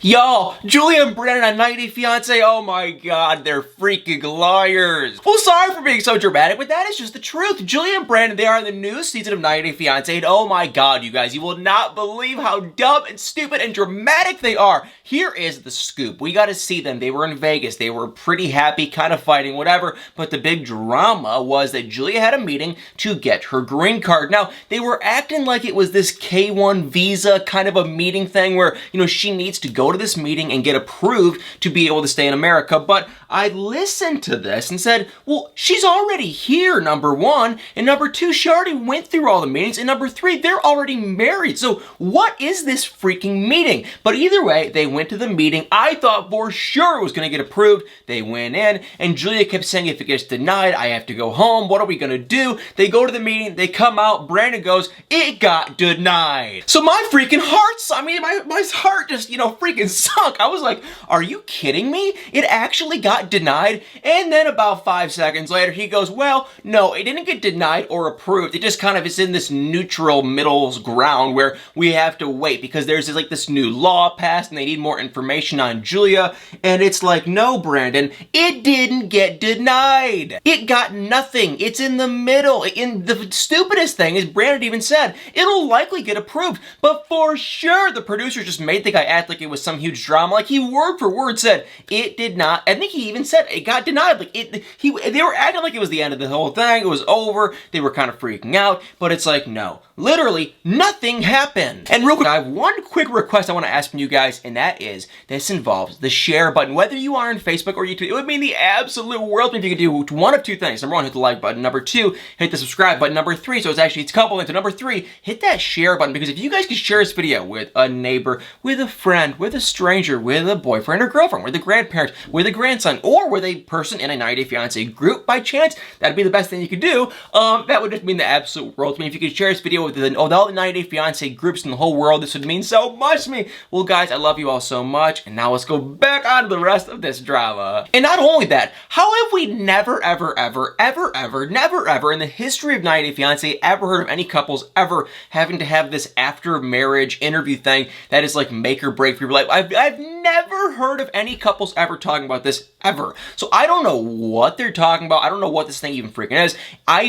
Yo, Julia and Brandon on 90 Day Fiance, oh my god, they're freaking liars. Well, sorry for being so dramatic, but that is just the truth. Julia and Brandon, they are in the new season of 90 Day Fiance, and oh my god, you guys, you will not believe how dumb and stupid and dramatic they are. Here is the scoop. We got to see them. They were in Vegas. They were pretty happy, kind of fighting, whatever, but the big drama was that Julia had a meeting to get her green card. Now, they were acting like it was this K-1 visa kind of a meeting thing where, you know, she needs to go to this meeting and get approved to be able to stay in America, but I listened to this and said, well, she's already here, number one, and number two, she already went through all the meetings, and number three, they're already married, so what is this freaking meeting? But either way, they went to the meeting. I thought for sure it was going to get approved. They went in, and Julia kept saying, if it gets denied, I have to go home. What are we going to do? They go to the meeting, they come out, Brandon goes, it got denied. So my freaking my heart just, freaking sunk. I was like, are you kidding me? It actually got denied. And then about 5 seconds later, he goes, well, no, it didn't get denied or approved. It just kind of is in this neutral middle ground where we have to wait because there's this new law passed and they need more information on Julia. And it's like, no, Brandon, it didn't get denied. It got nothing. It's in the middle. And the stupidest thing is Brandon even said, it'll likely get approved, but for sure the producers just made the guy act like it was some huge drama. Like he word for word said it did not. I think he even said it got denied. Like they were acting like it was the end of the whole thing. It was over. They were kind of freaking out, but it's like, no, literally nothing happened. And real quick, I have one quick request I want to ask from you guys, and that is this involves the share button. Whether you are on Facebook or YouTube, it would mean the absolute world if you could do one of two things. Number one, hit the like button. Number two, hit the subscribe button. Number three, it's a couple things. Number three, hit that share button, because if you guys could share this video with a neighbor, with a friend, with a stranger, with a boyfriend or girlfriend, with a grandparent, with a grandson, or with a person in a 90 Day Fiance group by chance, that'd be the best thing you could do. That would just mean the absolute world to me. If you could share this video with all the 90 Day Fiance groups in the whole world, this would mean so much to me. Well, guys, I love you all so much, and now let's go back on to the rest of this drama. And not only that, how have we never, ever in the history of 90 Day Fiance ever heard of any couples ever having to have this after marriage interview thing that is like make or break for your life? I've never heard of any couples ever talking about this ever. So I don't know what they're talking about. I don't know what this thing even freaking is. I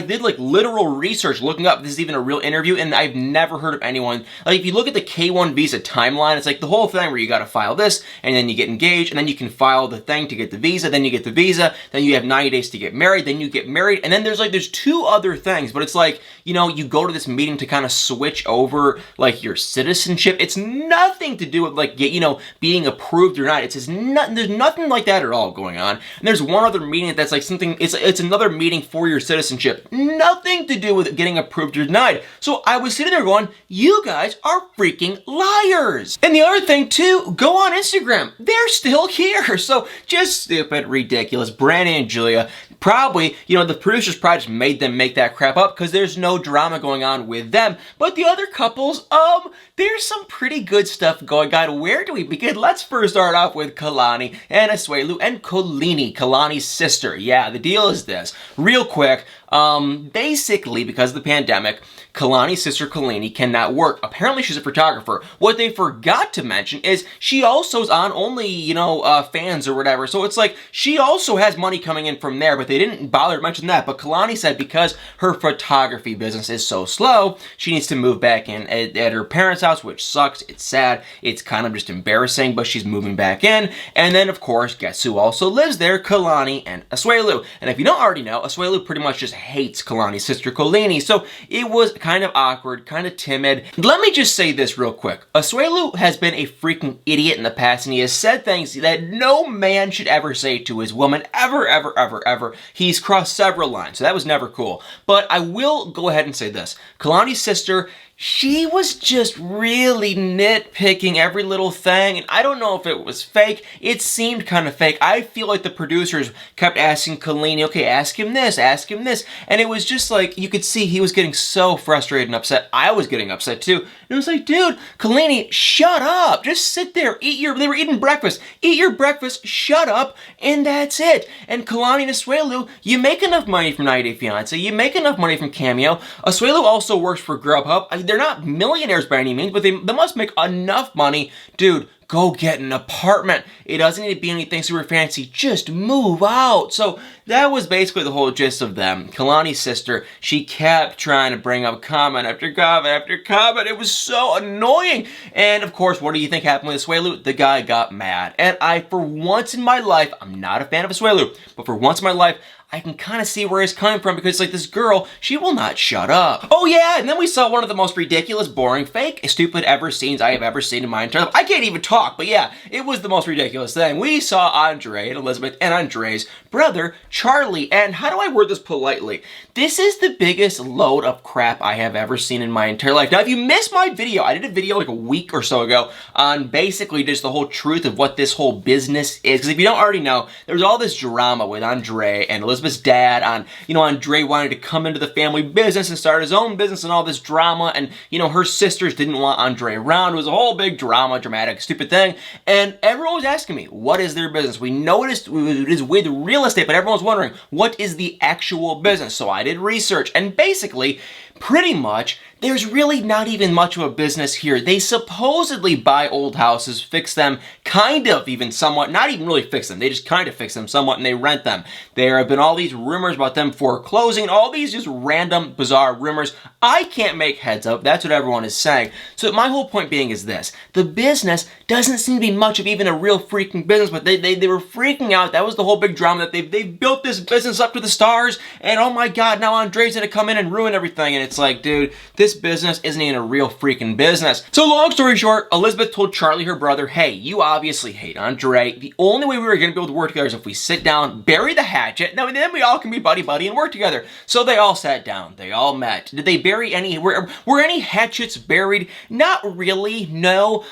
did like literal research looking up if this is even a real interview, and I've never heard of anyone. Like if you look at the K-1 visa timeline, it's like the whole thing where you gotta file this, and then you get engaged, and then you can file the thing to get the visa, then you get the visa, then you have 90 days to get married, then you get married, and then there's two other things, but it's like, you go to this meeting to kind of switch over like your citizenship. It's nothing to do with like being approved or not. It's just there's nothing like that at all going on. And there's one other meeting that's like something, it's another meeting for your citizenship. Nothing to do with getting approved or denied. So I was sitting there going, you guys are freaking liars. And the other thing too, go on Instagram. They're still here. So just stupid, ridiculous. Brandon and Julia, probably, the producers probably just made them make that crap up because there's no drama going on with them. But the other couples, there's some pretty good stuff going on. Where do we begin? Let's first start off with Kalani and Asuelu and Kalani's sister. Yeah, the deal is this. Real quick, basically, because of the pandemic, Kalani's sister Kalani cannot work. Apparently, she's a photographer. What they forgot to mention is she also is on only, fans or whatever. So it's like she also has money coming in from there, but they didn't bother to mention that. But Kalani said because her photography business is so slow, she needs to move back in at her parents' house, which sucks. It's sad. It's kind of just embarrassing, but she's moving back in. And then, of course, guess who also lives there? Kalani and Asuelu. And if you don't already know, Asuelu pretty much just hates Kalani's sister Kalani. So it was kind of awkward, kind of timid. Let me just say this real quick. Asuelu has been a freaking idiot in the past, and he has said things that no man should ever say to his woman, ever. He's crossed several lines, so that was never cool. But I will go ahead and say this. Kalani's sister, she was just really nitpicking every little thing, and I don't know if it was fake. It seemed kind of fake. I feel like the producers kept asking Kalani, okay, ask him this, and it was just like, you could see he was getting so frustrated and upset. I was getting upset too. And it was like, dude, Kalani, shut up. Just sit there, they were eating breakfast. Eat your breakfast, shut up, and that's it. And Kalani and Asuelu, you make enough money from 90 Day Fiance, you make enough money from Cameo. Asuelu also works for Grubhub. They're not millionaires by any means, but they must make enough money. Dude, go get an apartment. It doesn't need to be anything super fancy. Just move out. So that was basically the whole gist of them. Kalani's sister, she kept trying to bring up comment after comment after comment. It was so annoying. And of course, what do you think happened with Asuelu? The guy got mad. And I, for once in my life, I'm not a fan of Asuelu, but for once in my life, I can kind of see where he's coming from because, like, this girl, she will not shut up. Oh, yeah, and then we saw one of the most ridiculous, boring, fake, stupid ever scenes I have ever seen in my entire life. I can't even talk, but yeah, it was the most ridiculous thing. We saw Andrei and Elizabeth and Andrei's brother, Charlie, and how do I word this politely? This is the biggest load of crap I have ever seen in my entire life. Now, if you missed my video, I did a video like a week or so ago on basically just the whole truth of what this whole business is. Because if you don't already know, there was all this drama with Andrei and Elizabeth's dad on, Andrei wanted to come into the family business and start his own business and all this drama, and, her sisters didn't want Andrei around. It was a whole big dramatic, stupid thing, and everyone was asking me, what is their business? We noticed it is with real estate, but everyone was wondering, what is the actual business? So I did research, and basically, pretty much, there's really not even much of a business here. They supposedly buy old houses, fix them, kind of even somewhat, not even really fix them, they just kind of fix them somewhat and they rent them. There have been all these rumors about them foreclosing, all these just random, bizarre rumors I can't make heads of. That's what everyone is saying. So my whole point being is this. The business doesn't seem to be much of even a real freaking business, but they were freaking out. That was the whole big drama, that they built this business up to the stars, and oh my god, now Andrei's gonna come in and ruin everything, and it's like, dude, this business isn't even a real freaking business. So long story short, Elizabeth told Charlie, her brother, hey, you obviously hate Andrei. The only way we were going to be able to work together is if we sit down, bury the hatchet, now then we all can be buddy-buddy and work together. So they all sat down. They all met. Did they bury any, were any hatchets buried? Not really, no.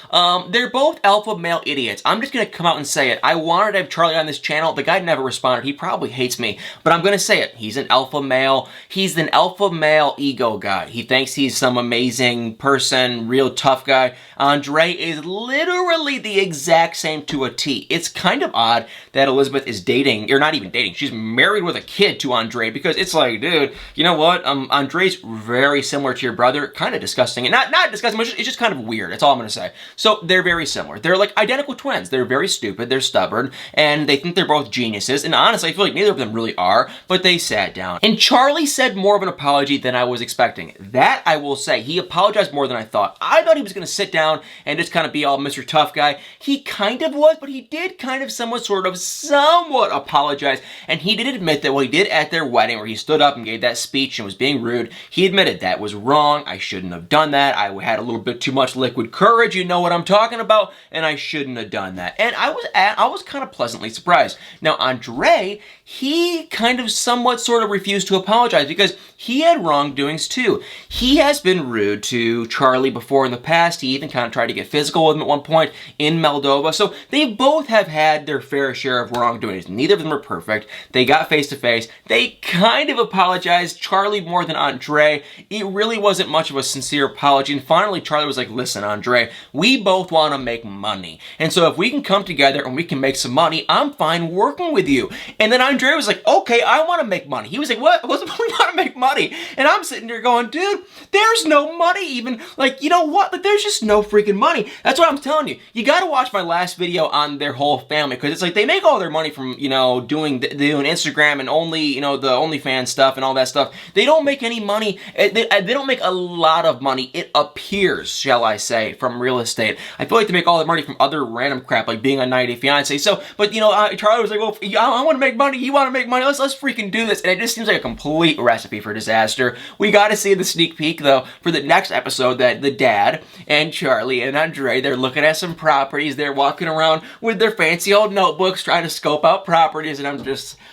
They're both alpha male idiots. I'm just going to come out and say it. I wanted to have Charlie on this channel. The guy never responded. He probably hates me, but I'm going to say it. He's an alpha male. He's an alpha male ego guy. He thinks he's some amazing person, real tough guy. Andrei is literally the exact same to a T. It's kind of odd that Elizabeth is dating, or not even dating, she's married with a kid to Andrei, because it's like, dude, you know what? Andrei's very similar to your brother. Kind of disgusting. And not disgusting, but it's just kind of weird. That's all I'm going to say. So they're very similar. They're like identical twins. They're very stupid. They're stubborn. And they think they're both geniuses. And honestly, I feel like neither of them really are. But they sat down. And Charlie said more of an apology than I was expecting. That I will say. He apologized more than I thought. I thought he was going to sit down and just kind of be all Mr. Tough Guy. He kind of was, but he did kind of somewhat apologize. And he did admit that what he did at their wedding, where he stood up and gave that speech and was being rude, he admitted that was wrong. I shouldn't have done that. I had a little bit too much liquid courage. You know what I'm talking about. And I shouldn't have done that. And I was kind of pleasantly surprised. Now, Andrei, he kind of somewhat refused to apologize because he had wrongdoings too. He has been rude to Charlie before in the past. He even kind of tried to get physical with him at one point in Moldova. So they both have had their fair share of wrongdoings. Neither of them are perfect. They got face to face. They kind of apologized. Charlie more than Andrei. It really wasn't much of a sincere apology. And finally, Charlie was like, listen, Andrei, we both want to make money. And so if we can come together and we can make some money, I'm fine working with you. And then Andrei was like, okay, I want to make money. He was like, what? What's the point? We want to make money. And I'm sitting there going, dude, there's no money even. Like, you know what? Like, there's just no freaking money. That's what I'm telling you. You got to watch my last video on their whole family, because it's like they make all their money from, doing Instagram and only, the OnlyFans stuff and all that stuff. They don't make any money. They don't make a lot of money. It appears, shall I say, from real estate. I feel like they make all their money from other random crap, like being on 90 Day Fiance. So, but, Charlie was like, well, I want to make money. You want to make money. Let's freaking do this. And it just seems like a complete recipe for disaster. We got to see the sneak peek, though, for the next episode, that the dad and Charlie and Andrei, they're looking at some properties. They're walking around with their fancy old notebooks trying to scope out properties, and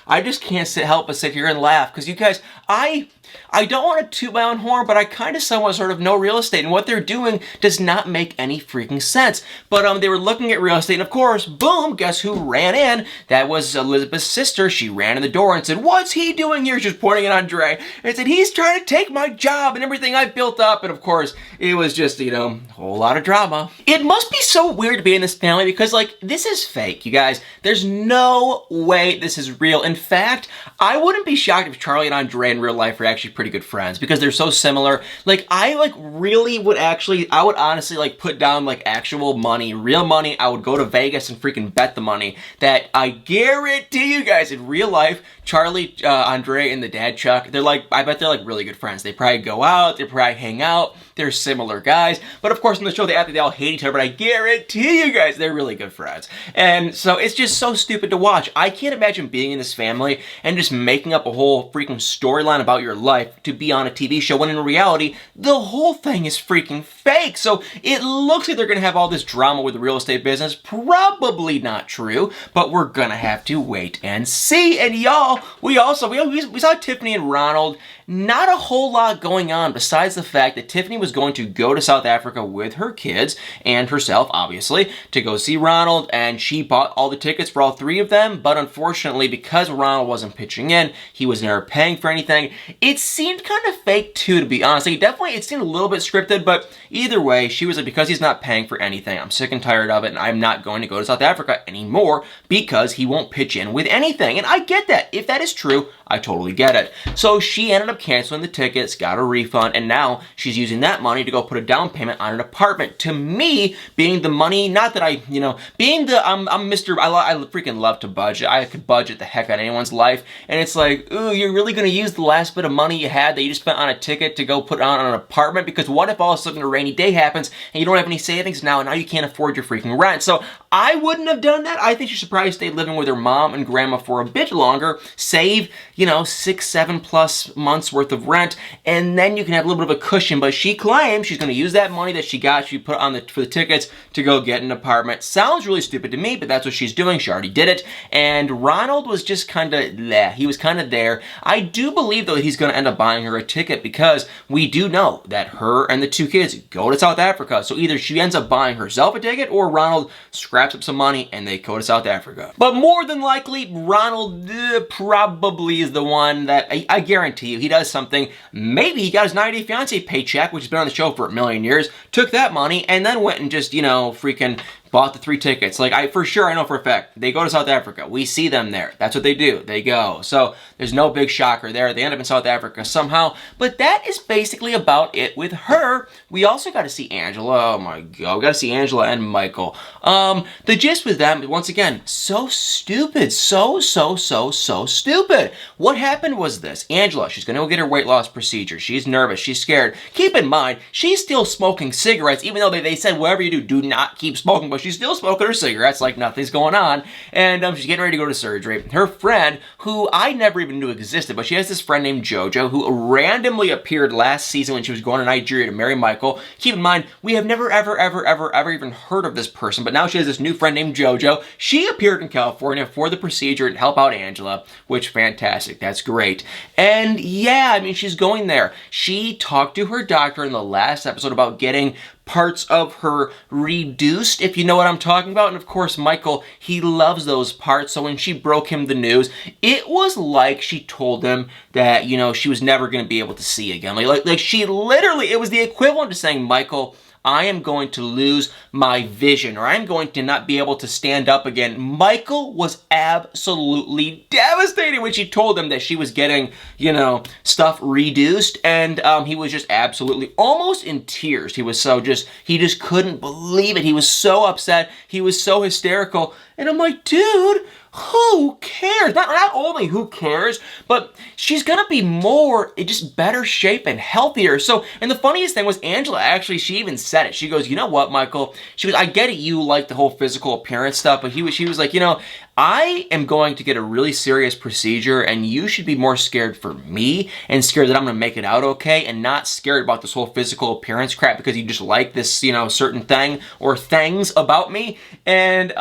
I just can't help but sit here and laugh, because you guys, I don't want to toot my own horn, but I kind of somewhat know real estate, and what they're doing does not make any freaking sense. But they were looking at real estate, and of course, boom, guess who ran in? That was Elizabeth's sister. She ran in the door and said, what's he doing here? She's pointing at Andrei and said, he's trying to take my job and everything I built up. And of course, it was just, you know, a whole lot of drama. It must be so weird to be in this family because, like, this is fake, you guys. There's no way this is real. In fact, I wouldn't be shocked if Charlie and Andrei in real life are actually pretty good friends because they're so similar. Like, I, like, really would actually, I would honestly, like, put down, like, actual money, real money. I would go to Vegas and freaking bet the money that I guarantee you guys in real life, Charlie, Andrei, and the dad Chuck, they're like, I bet they're like really good friends. They probably go out, they probably hang out, they're similar guys. But of course in the show they act like they all hate each other, but I guarantee you guys they're really good friends. And so it's just so stupid to watch. I can't imagine being in this family and just making up a whole freaking storyline about your life to be on a TV show when in reality, the whole thing is freaking fake. So it looks like they're gonna have all this drama with the real estate business. Probably not true, but we're gonna have to wait and see. And y'all, we saw Tiffany and Ronald. Not a whole lot going on besides the fact that Tiffany was going to go to South Africa with her kids and herself, obviously, to go see Ronald, and she bought all the tickets for all three of them, but unfortunately, because Ronald wasn't pitching in, he was never paying for anything. It seemed kind of fake too, to be honest. Like, definitely, it seemed a little bit scripted, but either way, she was like, because he's not paying for anything, I'm sick and tired of it, and I'm not going to go to South Africa anymore because he won't pitch in with anything. And I get that. If that is true, I totally get it. So she ended up canceling the tickets, got a refund, and now she's using that money to go put a down payment on an apartment. To me, being the money, not that I, you know, being the, I freaking love to budget. I could budget the heck out of anyone's life. And it's like, ooh, you're really going to use the last bit of money you had that you just spent on a ticket to go put on an apartment? Because what if all of a sudden a rainy day happens and you don't have any savings now and now you can't afford your freaking rent? So I wouldn't have done that. I think she should probably stay living with her mom and grandma for a bit longer, save, you know, 6-7+ months worth of rent, and then you can have a little bit of a cushion. But she claims she's going to use that money that she got, she put on for the tickets to go get an apartment. Sounds really stupid to me, but that's what she's doing. She already did it. And Ronald was just kind of bleh. He was kind of there. I do believe, though, that he's going to end up buying her a ticket because we do know that her and the two kids go to South Africa. So either she ends up buying herself a ticket or Ronald scraps up some money and they go to South Africa. But more than likely, Ronald probably is the one that I guarantee you he does something. Maybe he got his 90 Day Fiance paycheck, which has been on the show for a million years, took that money and then went and just, you know, freaking bought the 3 tickets. Like, I know for a fact, they go to South Africa. We see them there. That's what they do. They go. So there's no big shocker there. They end up in South Africa somehow. But that is basically about it with her. We also got to see Angela. Oh my God. We got to see Angela and Michael. The gist with them, once again, so stupid. So stupid. What happened was this. Angela, she's going to go get her weight loss procedure. She's nervous. She's scared. Keep in mind, she's still smoking cigarettes, even though they said whatever you do not keep smoking. But she's still smoking her cigarettes like nothing's going on. And she's getting ready to go to surgery. Her friend, who I never even knew existed, but she has this friend named JoJo who randomly appeared last season when she was going to Nigeria to marry Michael. Keep in mind, we have never ever even heard of this person, but now she has this new friend named JoJo. She appeared in California for the procedure to help out Angela, which fantastic. That's great. And yeah, I mean, she's going there. She talked to her doctor in the last episode about getting parts of her reduced, if you know what I'm talking about. And of course, Michael, he loves those parts. So when she broke him the news, it was like she told him that, you know, she was never going to be able to see again. Like she literally, it was the equivalent to saying, Michael, I am going to lose my vision, or I'm going to not be able to stand up again. Michael was absolutely devastated when she told him that she was getting, you know, stuff reduced, and he was just absolutely almost in tears. He was so he just couldn't believe it. He was so upset. He was so hysterical. And I'm like, dude, who cares? Not only who cares, but she's gonna be more, in just better shape and healthier. So, and the funniest thing was Angela, actually, she even said it. She goes, you know what, Michael? She goes, I get it, you like the whole physical appearance stuff, but she was like, you know, I am going to get a really serious procedure and you should be more scared for me and scared that I'm going to make it out okay and not scared about this whole physical appearance crap because you just like this, you know, certain thing or things about me. And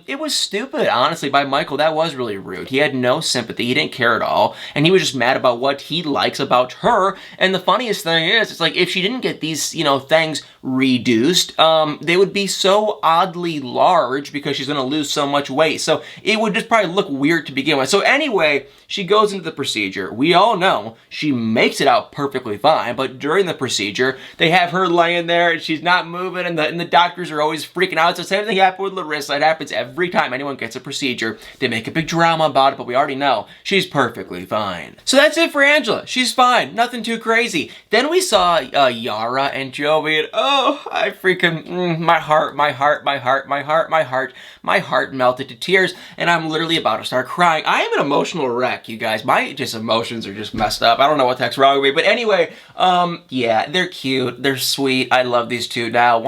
it was stupid, honestly, by Michael. That was really rude. He had no sympathy. He didn't care at all. And he was just mad about what he likes about her. And the funniest thing is, it's like if she didn't get these, you know, things reduced, they would be so oddly large because she's going to lose so much weight. So it would just probably look weird to begin with. So anyway, she goes into the procedure. We all know she makes it out perfectly fine, but during the procedure, they have her laying there and she's not moving, and the doctors are always freaking out. So same thing happened with Larissa. It happens every time anyone gets a procedure. They make a big drama about it, but we already know she's perfectly fine. So that's it for Angela. She's fine. Nothing too crazy. Then we saw Yara and Jovi, and oh, I freaking, my heart melted to tears, and I'm literally about to start crying. I am an emotional wreck, you guys. My emotions are just messed up. I don't know what the heck's wrong with me, but anyway, yeah, they're cute, they're sweet. I love these two now.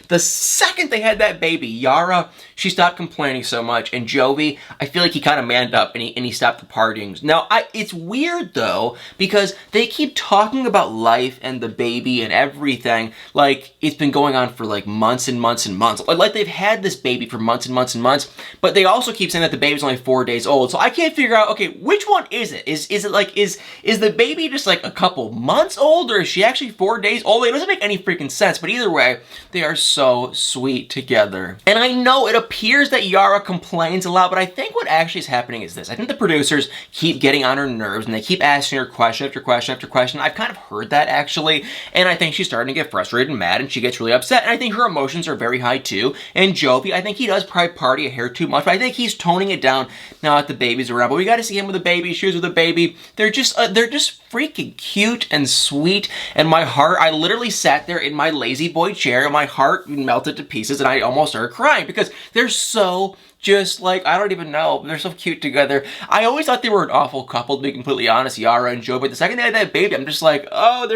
The second they had that baby, Yara, she stopped complaining so much, and Jovi, I feel like he kind of manned up and he stopped the partying. Now, it's weird though, because they keep talking about life and the baby and everything like it's been going on for like months and months and months. Like they've had this baby for months and months and months, but they also keep saying that the baby's only 4 days old. So I can't figure out, okay, which one is it? Is it like, is the baby just like a couple months old, or is she actually 4 days old? It doesn't make any freaking sense, but either way, they are so sweet together. And I know it appears that Yara complains a lot, but I think what actually is happening is this. I think the producers keep getting on her nerves and they keep asking her question after question after question. I've kind of heard that actually, and I think she's starting to get frustrated and mad, and she gets really upset, and I think her emotions are very high too. And Jovi, I think he does probably party a hair too much, but I think he's toning it down now that the baby's around. But we got to see him with a baby, shoes with a baby. They're just freaking cute and sweet, and my heart, I literally sat there in my lazy boy chair and my heart melted to pieces, and I almost started crying because they're so just like, I don't even know, they're so cute together. I always thought they were an awful couple, to be completely honest, Yara and Joe, but the second they had that baby, I'm just like, oh,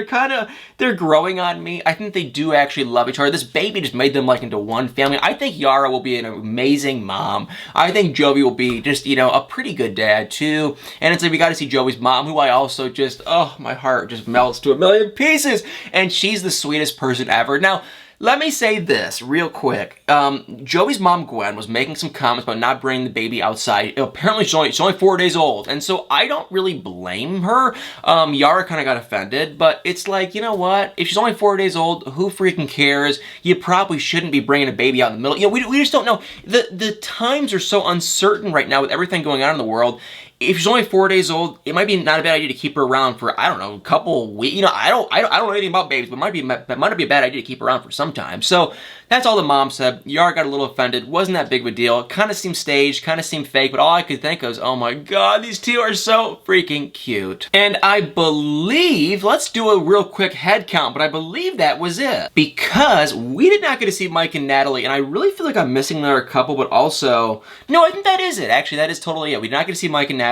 they're growing on me. I think they do actually love each other. This baby just made them like into one family. I think Yara will be an amazing mom. I think Jovi will be just, you know, a pretty good dad too. And it's like, we got to see Jovi's mom, who I also just, oh, my heart just melts to a million pieces. And she's the sweetest person ever. Now, let me say this real quick. Jovi's mom, Gwen, was making some comments about not bringing the baby outside. Apparently, she's only 4 days old, and so I don't really blame her. Yara kind of got offended, but it's like, you know what? If she's only 4 days old, who freaking cares? You probably shouldn't be bringing a baby out in the middle. You know, we just don't know. The times are so uncertain right now with everything going on in the world. If she's only 4 days old, it might be not a bad idea to keep her around for, I don't know, a couple weeks. You know, I don't know anything about babies, but it might be a bad idea to keep her around for some time. So that's all the mom said. Yara got a little offended. Wasn't that big of a deal. It kind of seemed staged, kind of seemed fake, but all I could think of was, oh my God, these two are so freaking cute. And I believe, let's do a real quick head count, but I believe that was it. Because we did not get to see Mike and Natalie, and I really feel like I'm missing another couple, but also, no, I think that is it. Actually, that is totally it. We did not get to see Mike and Natalie.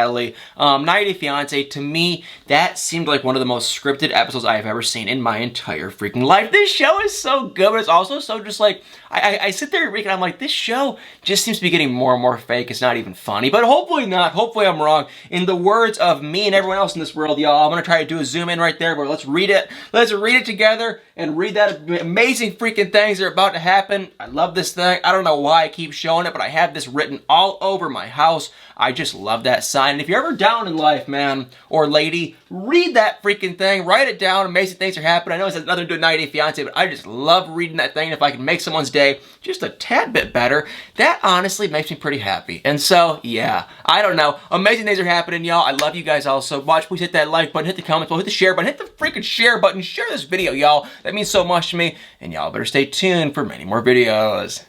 90 Day Fiance, to me, that seemed like one of the most scripted episodes I have ever seen in my entire freaking life. This show is so good, but it's also so just like, I sit there and I'm like, this show just seems to be getting more and more fake. It's not even funny, but hopefully not. Hopefully I'm wrong. In the words of me and everyone else in this world, y'all, I'm gonna try to do a zoom in right there, but let's read it. Let's read it together and read that amazing freaking things that are about to happen. I love this thing. I don't know why I keep showing it, but I have this written all over my house. I just love that sign. And if you're ever down in life, man, or lady, read that freaking thing. Write it down. Amazing things are happening. I know it has nothing to do with 90 Day Fiance, but I just love reading that thing. If I can make someone's day just a tad bit better, that honestly makes me pretty happy. And so, yeah, I don't know. Amazing things are happening, y'all. I love you guys all so much. Please hit that like button, hit the comment button, hit the share button, hit the freaking share button. Share this video, y'all. That means so much to me. And y'all better stay tuned for many more videos.